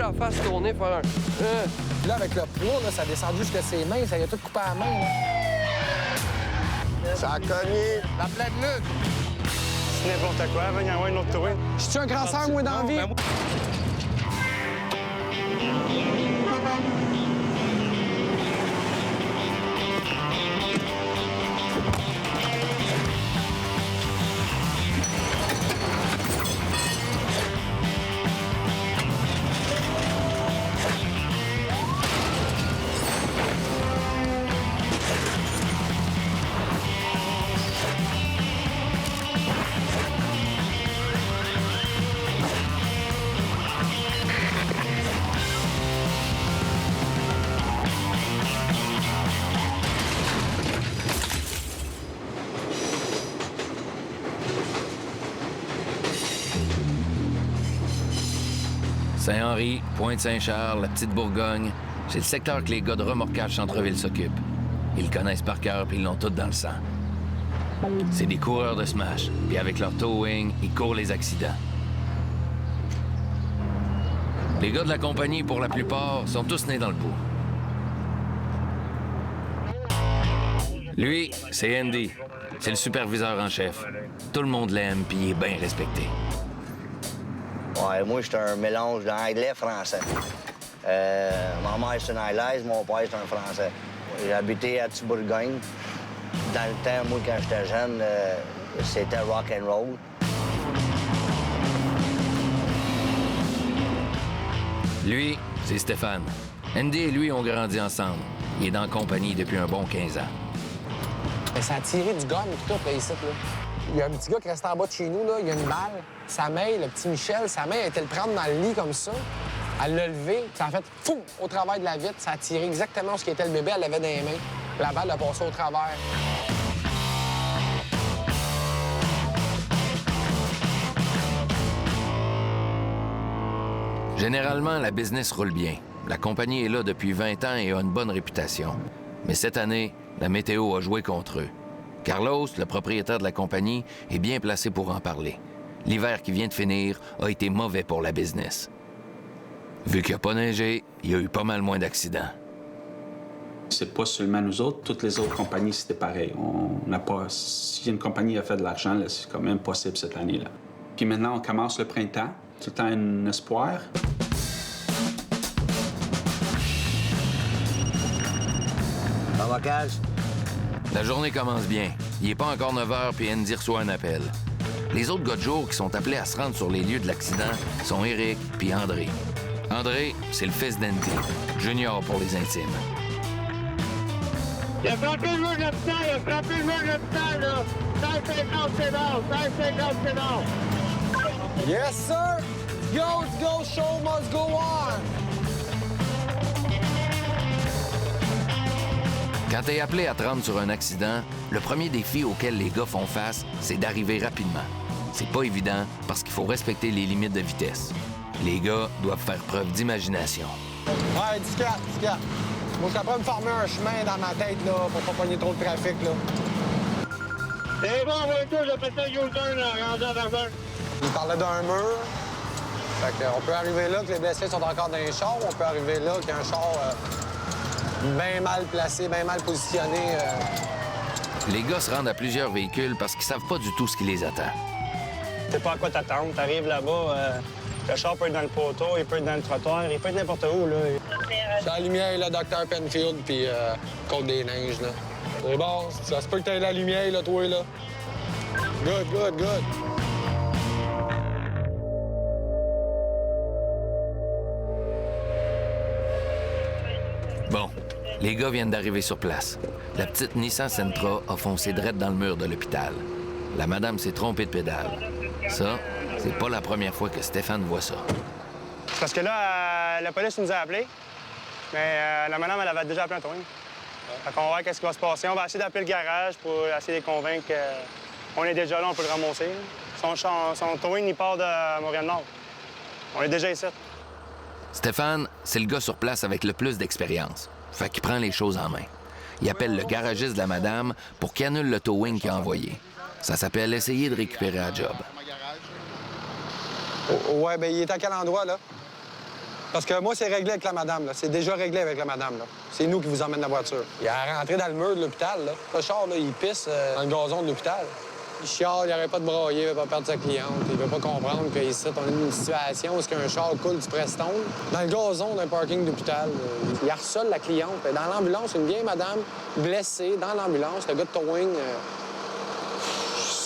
la face tourner, faire un... Puis là, avec le poids, là, ça descend jusqu'à ses mains, ça y a tout coupé à la main. Là. Ça a cogné. La pleine lutte. C'est n'importe quoi, va y avoir une autre tour. Je suis un grand-sœur, moi, dans la vie. Saint-Henri, Pointe-Saint-Charles, la Petite Bourgogne, c'est le secteur que les gars de remorquage centre-ville s'occupent. Ils le connaissent par cœur puis ils l'ont tout dans le sang. C'est des coureurs de smash, puis avec leur towing, ils courent les accidents. Les gars de la compagnie, pour la plupart, sont tous nés dans le bout. Lui, c'est Andy. C'est le superviseur en chef. Tout le monde l'aime, puis il est bien respecté. Ouais, moi, j'étais un mélange d'anglais-français. Ma mère, c'est une Anglaise, mon père, c'est un Français. J'ai habité à Bourgogne. Dans le temps, moi, quand j'étais jeune, c'était rock and roll. Lui, c'est Stéphane. Andy et lui ont grandi ensemble. Il est dans la compagnie depuis un bon 15 ans. Mais ça a tiré du gomme tout, là, ici, là. Il y a un petit gars qui reste en bas de chez nous, là, il a une balle. Sa main, le petit Michel, sa main, elle était le prendre dans le lit comme ça. Elle l'a levé, ça a fait fou au travers de la vitre. Ça a tiré exactement ce qui était le bébé, elle l'avait dans les mains. La balle a passé au travers. Généralement, la business roule bien. La compagnie est là depuis 20 ans et a une bonne réputation. Mais cette année, la météo a joué contre eux. Carlos, le propriétaire de la compagnie, est bien placé pour en parler. L'hiver qui vient de finir a été mauvais pour la business. Vu qu'il n'y a pas neigé, il y a eu pas mal moins d'accidents. C'est pas seulement nous autres, toutes les autres compagnies, c'était pareil. On n'a pas... Si une compagnie a fait de l'argent, là, c'est quand même possible cette année-là. Puis maintenant, on commence le printemps. Tout le temps un espoir. Remorquage. La journée commence bien. Il n'est pas encore 9 h puis Andy reçoit un appel. Les autres gars de jour qui sont appelés à se rendre sur les lieux de l'accident sont Eric puis André. André, c'est le fils d'Andy, junior pour les intimes. Il a frappé le mur de l'hôpital, il a frappé le mur de l'hôpital, là. 150, c'est bon, 150, c'est bon. Yes, sir! Go, show must go on! Quand t'es appelé à te rendre sur un accident, le premier défi auquel les gars font face, c'est d'arriver rapidement. C'est pas évident parce qu'il faut respecter les limites de vitesse. Les gars doivent faire preuve d'imagination. Ouais, 10-4. Moi, je suis après me former un chemin dans ma tête, là, pour pas pogner trop de trafic, là. C'est bon, voiture, j'ai fait un U-turn, là, rendu à Verdun. Il parlait d'un mur. Fait qu'on peut arriver là que les blessés sont encore dans les chars. On peut arriver là qu'il y a un char bien mal placé, bien mal positionné. Les gars se rendent à plusieurs véhicules parce qu'ils savent pas du tout ce qui les attend. Tu sais pas à quoi t'attendre. T'arrives là-bas, le char peut être dans le poteau, il peut être dans le trottoir, il peut être n'importe où, là. C'est la lumière, là, Dr. Penfield, puis Côte-des-Neiges, là. C'est bon, ça se peut que t'aies la lumière, là, toi, là. Good. Bon, les gars viennent d'arriver sur place. La petite Nissan Sentra a foncé direct dans le mur de l'hôpital. La madame s'est trompée de pédale. Ça, c'est pas la première fois que Stéphane voit ça. Parce que là, la police nous a appelés, mais la madame, elle avait déjà appelé un towing. Fait qu'on va voir qu'est-ce qui va se passer. On va essayer d'appeler le garage pour essayer de les convaincre qu'on est déjà là, on peut le ramasser. Son towing, il part de Montréal-Nord. On est déjà ici. Stéphane, c'est le gars sur place avec le plus d'expérience. Fait qu'il prend les choses en main. Il appelle le garagiste de la madame pour qu'il annule le towing qu'il a envoyé. Ça s'appelle essayer de récupérer la job. Ouais, ben il est à quel endroit, là? Parce que moi, c'est réglé avec la madame, là. C'est déjà réglé avec la madame, là. C'est nous qui vous emmène la voiture. Il est rentré dans le mur de l'hôpital, là. Le char, là, il pisse dans le gazon de l'hôpital. Il chiale, il arrête pas de brailler, il veut pas perdre sa cliente. Il veut pas comprendre qu'ici, on est dans une situation où un char coule du Preston dans le gazon d'un parking d'hôpital. Il harcèle la cliente. Dans l'ambulance, une vieille madame blessée dans l'ambulance. Le gars de towing...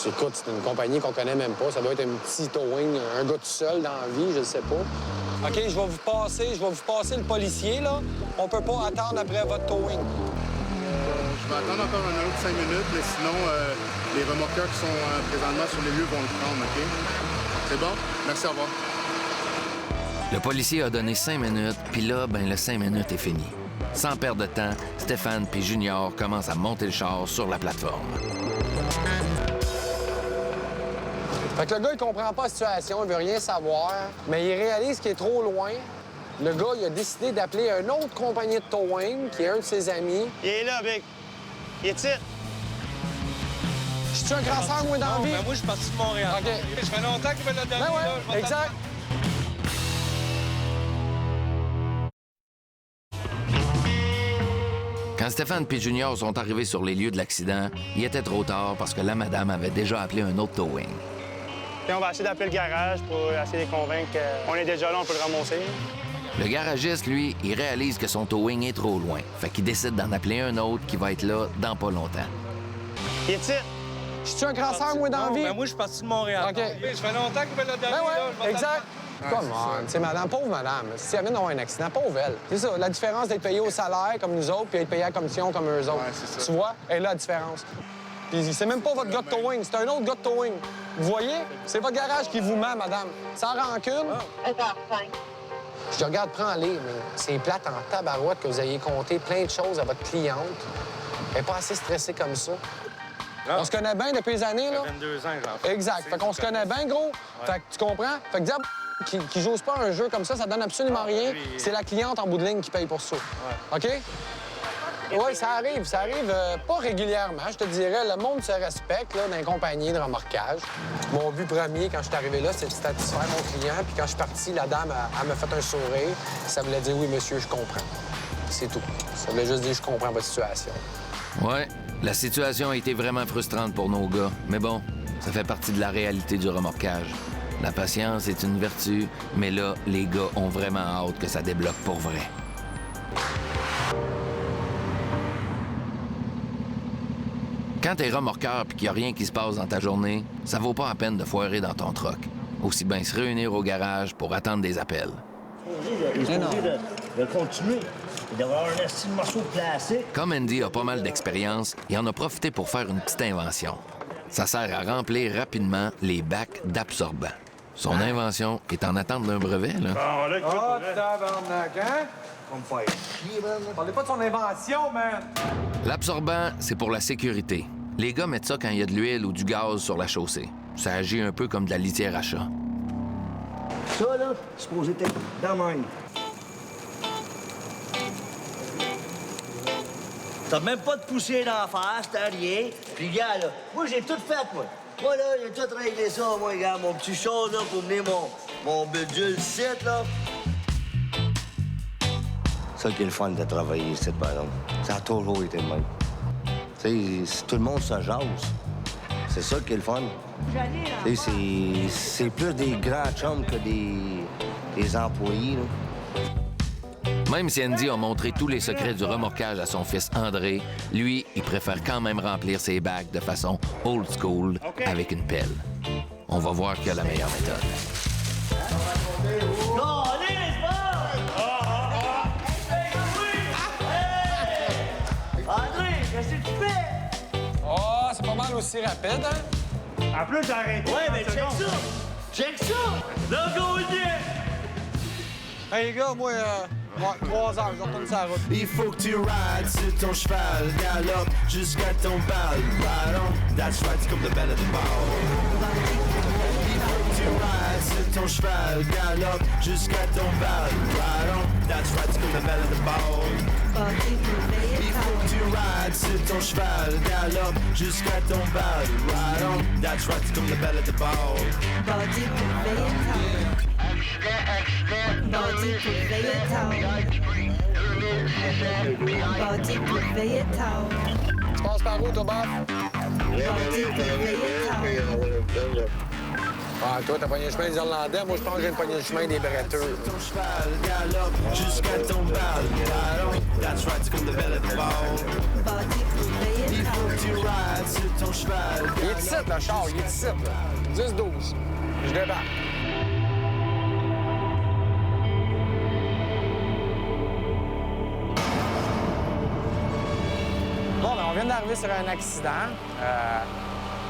Écoute, c'est une compagnie qu'on connaît même pas. Ça doit être un petit towing, un gars tout seul dans la vie, je sais pas. OK, je vais vous passer le policier, là. On peut pas attendre après votre towing. Je vais attendre encore un autre 5 minutes, mais sinon, les remorqueurs qui sont présentement sur les lieux vont le prendre, OK? C'est bon? Merci, au revoir. Le policier a donné 5 minutes, puis là, le 5 minutes est fini. Sans perdre de temps, Stéphane puis Junior commencent à monter le char sur la plateforme. Fait que le gars, il comprend pas la situation, il veut rien savoir, mais il réalise qu'il est trop loin. Le gars, il a décidé d'appeler une autre compagnie de towing, qui est un de ses amis. Il est là, Big. Il est titre. Je suis un crasseur, moi, dans la vie? moi, je suis parti de Montréal. OK. Ça fait longtemps qu'il veut le donner, Ben ouais, exact. Quand Stéphane et Junior sont arrivés sur les lieux de l'accident, il était trop tard parce que la madame avait déjà appelé un autre towing. Puis on va essayer d'appeler le garage pour essayer de les convaincre qu'on est déjà là, on peut le ramasser. Le garagiste, lui, il réalise que son towing est trop loin. Fait qu'il décide d'en appeler un autre qui va être là dans pas longtemps. Il est titre. Je suis un crasseur, moi, dans la vie? moi, je suis parti de Montréal. OK. Ça fait longtemps qu'il veut le donner, Ben ouais, exact. Come on, tu sais, madame, pauvre madame. Si elle vient d'avoir un accident, pauvre elle. C'est ça, la différence d'être payé au salaire comme nous autres puis être payé à la commission comme eux autres. Ouais, c'est ça. Tu vois? Elle est là la différence. Puis c'est même pas votre gars de towing, c'est un autre gars de towing. Vous voyez? C'est votre garage qui vous ment, madame. Sans rancune. Je te regarde, prends-les, mais c'est plate en tabarouette que vous ayez compté plein de choses à votre cliente. Elle n'est pas assez stressée comme ça. On se connaît bien depuis des années, là? 22 ans, j'en fais. Exact. Fait qu'on se connaît bien, gros. Fait que tu comprends? Fait que dire qui joue pas un jeu comme ça donne absolument rien. C'est la cliente en bout de ligne qui paye pour ça. OK? Oui, ça arrive pas régulièrement, je te dirais. Le monde se respecte là, dans les compagnies de remorquage. Mon but premier, quand je suis arrivé là, c'était de satisfaire mon client. Puis quand je suis parti, la dame, elle m'a fait un sourire. Ça voulait dire « Oui, monsieur, je comprends ». C'est tout. Ça voulait juste dire « Je comprends votre situation ». Ouais, la situation a été vraiment frustrante pour nos gars. Mais bon, ça fait partie de la réalité du remorquage. La patience est une vertu, mais là, les gars ont vraiment hâte que ça débloque pour vrai. Quand t'es remorqueur puis qu'il n'y a rien qui se passe dans ta journée, ça vaut pas la peine de foirer dans ton truck. Aussi bien se réunir au garage pour attendre des appels. Il est supposé de continuer. Il devrait avoir un petit morceau de plastique. Comme Andy a pas mal d'expérience, il en a profité pour faire une petite invention. Ça sert à remplir rapidement les bacs d'absorbant. Son invention est en attente d'un brevet, là. Ah, tabarnak, hein? On me fait chier, man. Parlez pas de son invention, man! L'absorbant, c'est pour la sécurité. Les gars mettent ça quand il y a de l'huile ou du gaz sur la chaussée. Ça agit un peu comme de la litière à chat. Ça, là, c'est supposé être dans le même. T'as même pas de poussière d'en face, t'as rien. Puis, gars, là, moi, j'ai tout fait, moi. Moi, là, j'ai tout réglé ça, moi, gars. Mon petit char, là, pour mener mon budget site, là. Ça qui est le fun de travailler ici, par exemple. Ça a toujours été le même. Tu sais, tout le monde se jase. C'est ça qui est le fun. Tu sais, c'est plus des grands chums que des employés, là. Même si Andy a montré tous les secrets du remorquage à son fils André, lui, il préfère quand même remplir ses bacs de façon old school avec une pelle. On va voir qui a la meilleure méthode. André, qu'est-ce que tu fais? Ah, c'est pas mal aussi rapide, hein? En plus, j'ai arrêté. Ouais, mais check ça! Check ça! Let's go again! Hey, les gars, moi, 3 heures, je retourne sur la route. Il faut que tu rides sur ton cheval, galope jusqu'à ton bal. Ride on, that's right, c'est comme le belle de ball. Il faut que tu rides sur ton cheval, galope jusqu'à ton bal. Ride on, that's right, c'est comme le belle de ball. Il faut que tu rides sur ton cheval, galope jusqu'à ton bal. Ride on, that's right, c'est comme le belle de ball. Accident, accident. Bâti pour veiller tard. Bâti pour veiller tard. Tu passes par où, toi, Bob? Bâti pour veiller tard. Ah, toi, t'as pogné le chemin des Irlandais. Moi, je pense que j'ai pogné le chemin des Bretteux. Ton cheval galope jusqu'à ton ballon. That's right, c'est comme de belle de bord. Bâti pour veiller Il tard. faut que tu rides sur ton cheval. Il est ici, le char. Il est ici, là. 10-12. Je débarque. Bon, ben, on vient d'arriver sur un accident.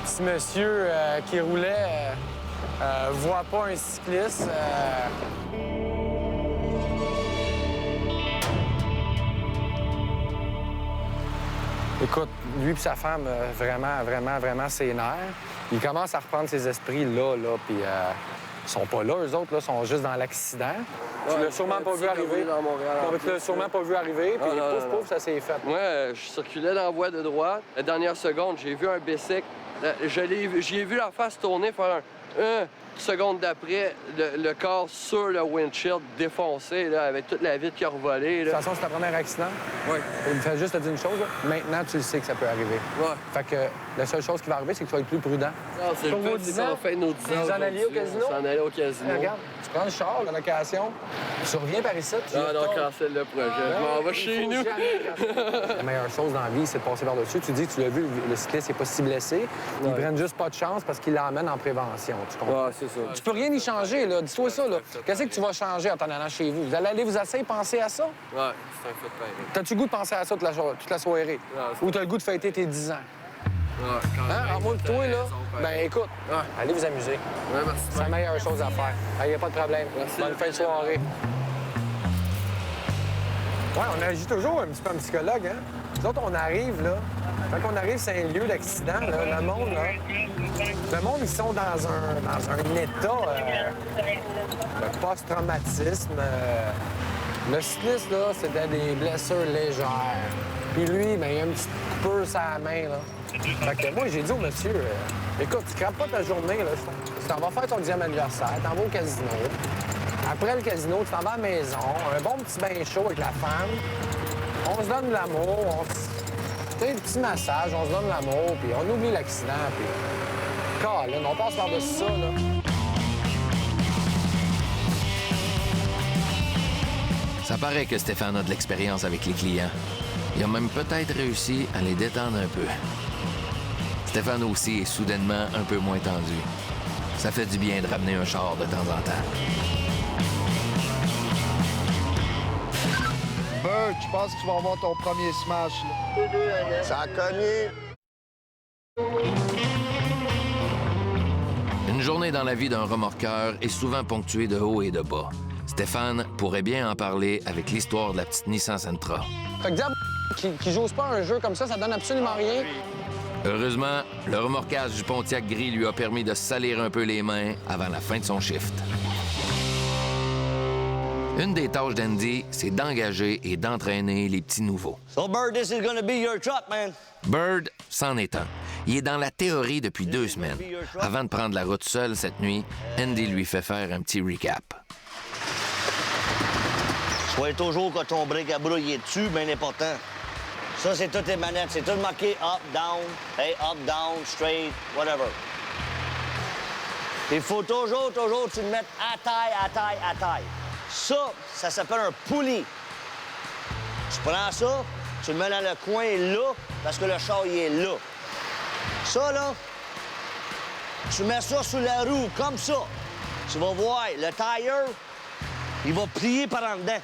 Petit monsieur qui roulait voit pas un cycliste. Écoute, lui et sa femme, vraiment ses nerfs. Il commence à reprendre ses esprits là, puis ils sont pas là, eux autres, là, sont juste dans l'accident. Tu l'as sûrement pas vu arriver. Dans Montréal, Non, mais tu l'as sûrement pas vu arriver, puis pouf, ça s'est fait. Moi, je circulais dans la voie de droite. La dernière seconde, j'ai vu un bicycle. J'y ai vu la face tourner, faire un seconde d'après, le corps sur le windshield défoncé, là, avec toute la vitre qui a revolé. De toute façon, c'est ta première accident. Oui. Il me fait juste te dire une chose, là. Maintenant, tu le sais que ça peut arriver. Ouais. Fait que la seule chose qui va arriver, c'est que tu vas être plus prudent. Non, c'est Pour le vos fait, 10 c'est ans, qu'on fait nos 10 ans. vous en alliez au casino? On s'en allait au casino. Regarde, tu prends le char, la location, tu reviens par ici, tu Non, non, retournes. cancelle le projet. Je m'en vais chez nous. La meilleure chose dans la vie, c'est de passer par-dessus. Tu dis que tu l'as vu, le cycliste n'est pas si blessé. Ils prennent juste pas de chance parce qu'ils l'emmènent en prévention. Tu comprends? Ouais, c'est ça. Tu peux rien y changer, là. Dis-toi ça, là. Qu'est-ce que tu vas changer en t'en allant chez vous? Vous allez aller vous asseoir et penser à ça? Ouais, c'est un fait pareil. T'as-tu le goût de penser à ça toute la soirée? c'est Ou t'as le goût de fêter tes 10 ans? Ouais, quand Hein? même. En moi, toi, là, ben écoute, Ouais. allez vous amuser. Ouais, merci. C'est la meilleure chose à faire. Il n'y a pas de problème. Merci. Bonne fin de soirée. Ouais, on agit toujours un petit peu en psychologue, hein? Nous autres, on arrive, là. Quand on arrive, c'est un lieu d'accident, là. Le monde, ils sont dans un état de post-traumatisme. Le cycliste, là, c'était des blessures légères. Puis lui, ben, il a une petite coupure sur la main, là. Fait que moi, j'ai dit au monsieur, écoute, tu crapes pas ta journée, là. Tu t'en vas faire ton 10e anniversaire, t'en vas au casino. Après le casino, tu t'en vas à la maison, un bon petit bain chaud avec la femme. On se donne de l'amour, tu sais, un petit massage, on se donne de l'amour, puis on oublie l'accident, puis... Colin, on passe par-dessus ça, là. Ça paraît que Stéphane a de l'expérience avec les clients. Il a même peut-être réussi à les détendre un peu. Stéphane aussi est soudainement un peu moins tendu. Ça fait du bien de ramener un char de temps en temps. Bert, je pense que tu vas avoir ton premier smash. Là. Ça a cogné. Une journée dans la vie d'un remorqueur est souvent ponctuée de hauts et de bas. Stéphane pourrait bien en parler avec l'histoire de la petite Nissan Sentra. Fait que dire qui j'ose pas un jeu comme ça donne absolument rien. Heureusement, le remorquage du Pontiac gris lui a permis de se salir un peu les mains avant la fin de son shift. Une des tâches d'Andy, c'est d'engager et d'entraîner les petits nouveaux. So, Bird, this is gonna be your truck, man. Bird, c'en est un. Il est dans la théorie depuis 2 semaines. Avant de prendre la route seul cette nuit, Andy lui fait faire un petit recap. Sois toujours que ton brick à brouille est dessus, bien important. Ça, c'est toutes les manettes. C'est tout marqué up, down, straight, whatever. Il faut toujours, tu le mettes à taille. Ça s'appelle un poulie. Tu prends ça, tu le mets dans le coin là, parce que le char, il est là. Ça, là, tu mets ça sur la roue, comme ça. Tu vas voir, le tire, il va plier par en dedans.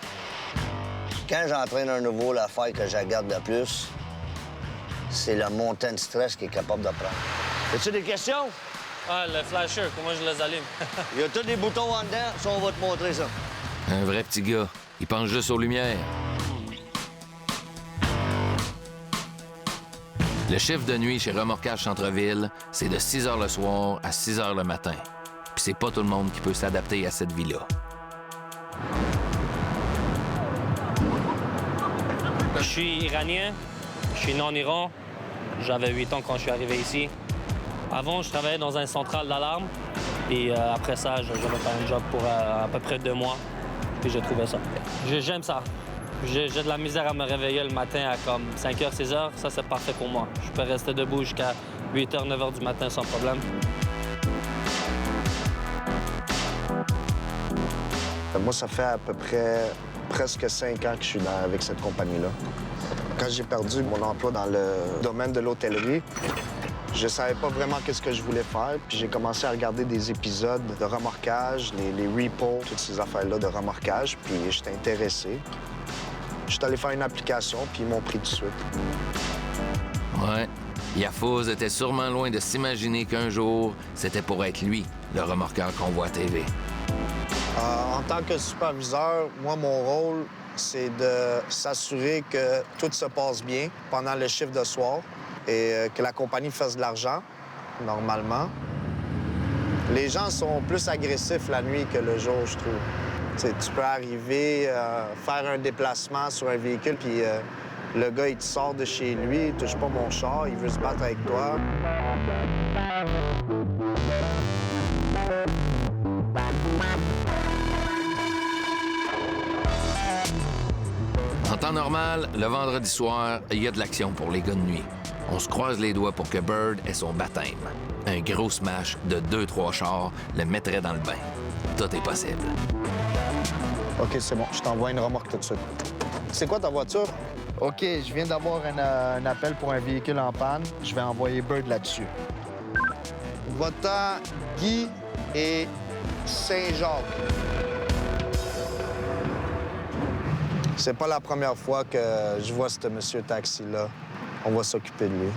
Quand j'entraîne un nouveau, l'affaire que je regarde le plus, c'est le montant de stress qu'il est capable de prendre. As-tu des questions? Ah, le flasher, comment je les allume? Il y a tous des boutons en dedans, ça, on va te montrer ça. Un vrai petit gars. Il pense juste aux lumières. Le chiffre de nuit chez Remorquage Centre-Ville, c'est de 6 h le soir à 6 h le matin. Puis c'est pas tout le monde qui peut s'adapter à cette vie-là. Je suis iranien, je suis né en Iran. J'avais 8 ans quand je suis arrivé ici. Avant, je travaillais dans un central d'alarme. Et après ça, j'avais fait un job pour à peu près 2 mois. puis j'ai trouvé ça. J'aime ça. J'ai de la misère à me réveiller le matin à comme 5h, 6h. Ça, c'est parfait pour moi. Je peux rester debout jusqu'à 8h, 9h du matin sans problème. Moi, ça fait à peu près presque 5 ans que je suis avec cette compagnie-là. Quand j'ai perdu mon emploi dans le domaine de l'hôtellerie, je savais pas vraiment qu'est-ce que je voulais faire. Puis j'ai commencé à regarder des épisodes de remorquage, les repos, toutes ces affaires-là de remorquage. Puis j'étais intéressé. Je suis allé faire une application, puis ils m'ont pris tout de suite. Ouais. Yafouz était sûrement loin de s'imaginer qu'un jour, c'était pour être lui, le remorqueur qu'on voit à TV. En tant que superviseur, moi, mon rôle, c'est de s'assurer que tout se passe bien pendant le chiffre de soir et que la compagnie fasse de l'argent, normalement. Les gens sont plus agressifs la nuit que le jour, je trouve. T'sais, tu peux arriver, faire un déplacement sur un véhicule, puis le gars, il te sort de chez lui, il touche pas mon char, il veut se battre avec toi. En temps normal, le vendredi soir, il y a de l'action pour les gars de nuit. On se croise les doigts pour que Bird ait son baptême. Un gros smash de 2-3 chars le mettrait dans le bain. Tout est possible. OK, c'est bon. Je t'envoie une remorque tout de suite. C'est quoi ta voiture? OK, je viens d'avoir un appel pour un véhicule en panne. Je vais envoyer Bird là-dessus. Va-t'en Guy et Saint-Jacques. C'est pas la première fois que je vois ce monsieur taxi-là. On va s'occuper de lui.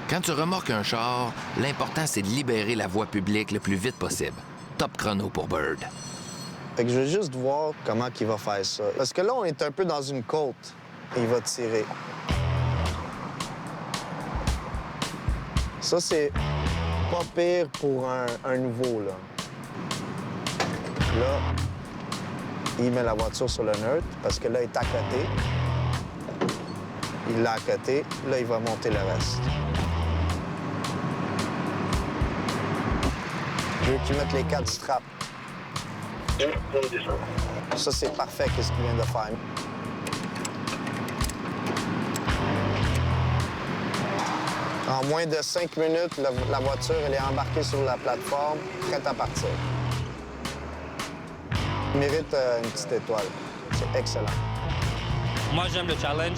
Quand tu remorques un char, l'important, c'est de libérer la voie publique le plus vite possible. Top chrono pour Bird. Fait que je veux juste voir comment il va faire ça. Parce que là, on est un peu dans une côte. Il va tirer. Ça, c'est pas pire pour un nouveau, là. Là, il met la voiture sur le neutre parce que là, il est à côté. Il l'a à côté. Là, il va monter le reste. Je veux qu'il mette les 4 straps. Ça, c'est parfait, qu'est-ce qu'il vient de faire. En moins de 5 minutes, la voiture, elle est embarquée sur la plateforme, prête à partir. Il mérite une petite étoile. C'est excellent. Moi, j'aime le challenge.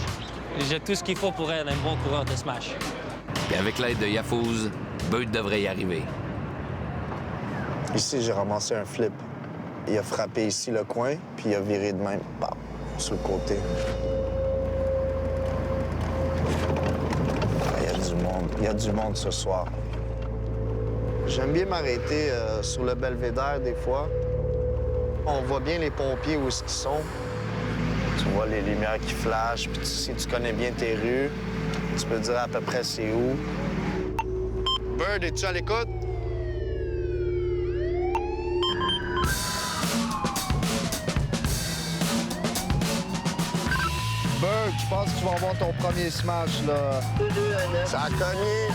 J'ai tout ce qu'il faut pour être un bon coureur de smash. Et avec l'aide de Yafouz, Bird devrait y arriver. Ici, j'ai ramassé un flip. Il a frappé ici le coin, puis il a viré de même, bam, sur le côté. Il y a du monde. Il y a du monde ce soir. J'aime bien m'arrêter sur le belvédère des fois. On voit bien les pompiers où est-ce qu'ils sont. Tu vois les lumières qui flashent, puis si tu connais bien tes rues, tu peux dire à peu près c'est où. Bird, es-tu à l'écoute? Bird, je pense que tu vas avoir ton premier smash, là. Ça a cogné.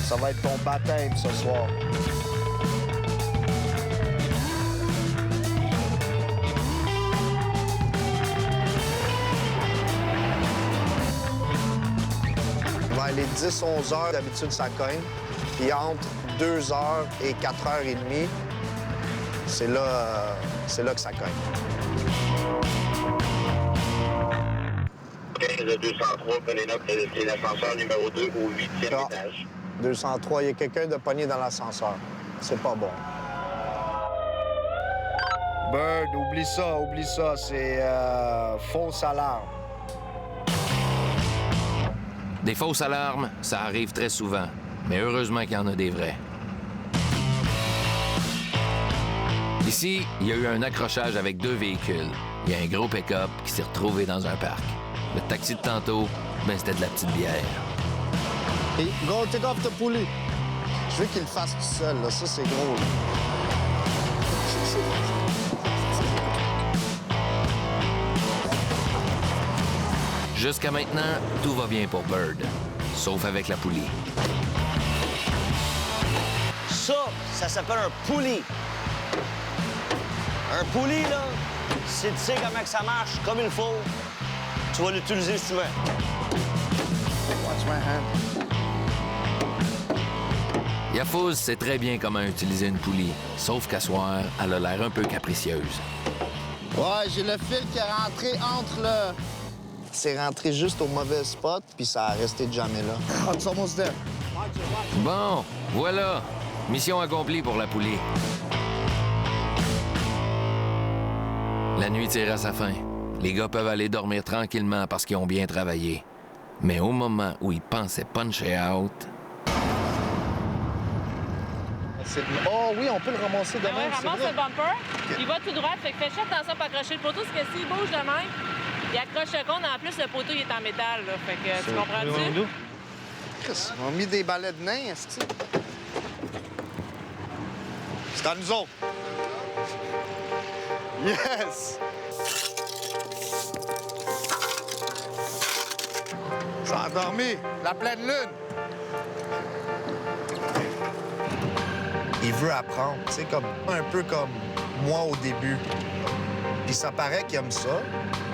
Ça va être ton baptême ce soir. Vers les 10-11 heures, d'habitude, ça cogne. Puis entre 2 heures et 4 heures et demie, c'est là que ça cogne. Le 203, prenez note, c'est l'ascenseur numéro 2 au 8e étage. 203, il y a quelqu'un de pogné dans l'ascenseur. C'est pas bon. Bird, oublie ça, c'est fausse alarme. Des fausses alarmes, ça arrive très souvent, mais heureusement qu'il y en a des vrais. Ici, il y a eu un accrochage avec 2 véhicules. Il y a un gros pick-up qui s'est retrouvé dans un parc. Le taxi de tantôt, ben c'était de la petite bière. Hey, go, take off the pulley. Je veux qu'il le fasse tout seul, là. Ça, c'est gros, là. Jusqu'à maintenant, tout va bien pour Bird, sauf avec la poulie. Ça s'appelle un poulie. Un poulie, là, si tu sais comment que ça marche comme il faut, tu vas l'utiliser souvent. Watch my hand. Yafouz sait très bien comment utiliser une poulie, sauf qu'à soir, elle a l'air un peu capricieuse. Ouais, j'ai le fil qui est rentré entre le... C'est rentré juste au mauvais spot, puis ça a resté jamais là. Oh, it's almost there. Bon, voilà. Mission accomplie pour la poulie. La nuit tire à sa fin. Les gars peuvent aller dormir tranquillement parce qu'ils ont bien travaillé. Mais au moment où ils pensaient puncher out... Oh oui, on peut le ramasser demain. Ouais, ramasse le bumper, il va tout droit, fait que fais juste attention pour accrocher le poteau, parce que s'il bouge de même, il accroche le compte, en plus le poteau il est en métal, là, fait que tu comprends-tu? Chris, on a mis des balais de nains, est-ce que c'est à nous autres. Yes! Ça a dormi, la pleine lune. Il veut apprendre, tu sais, un peu comme moi au début. Puis ça paraît qu'il aime ça,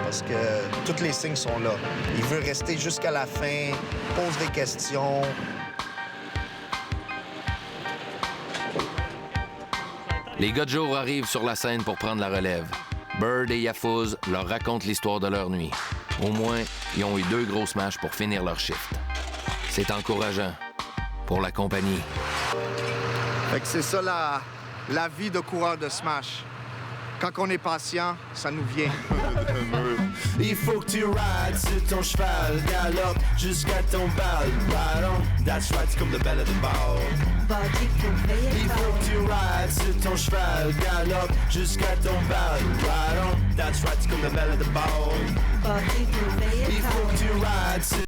parce que tous les signes sont là. Il veut rester jusqu'à la fin, pose des questions. Les gars de jour arrivent sur la scène pour prendre la relève. Bird et Yafouz leur racontent l'histoire de leur nuit. Au moins, ils ont eu 2 grosses matchs pour finir leur shift. C'est encourageant pour la compagnie. Fait que c'est ça la vie de coureur de Smash. Quand on est patient, ça nous vient. Il faut que tu rides sur ton cheval, galope jusqu'à ton bal. Ride on, that's right, c'est comme le belle de ball. Il faut que tu rides sur ton cheval, galope jusqu'à ton bal. Ride on, that's right, c'est comme le belle de ball. Il faut que tu rides sur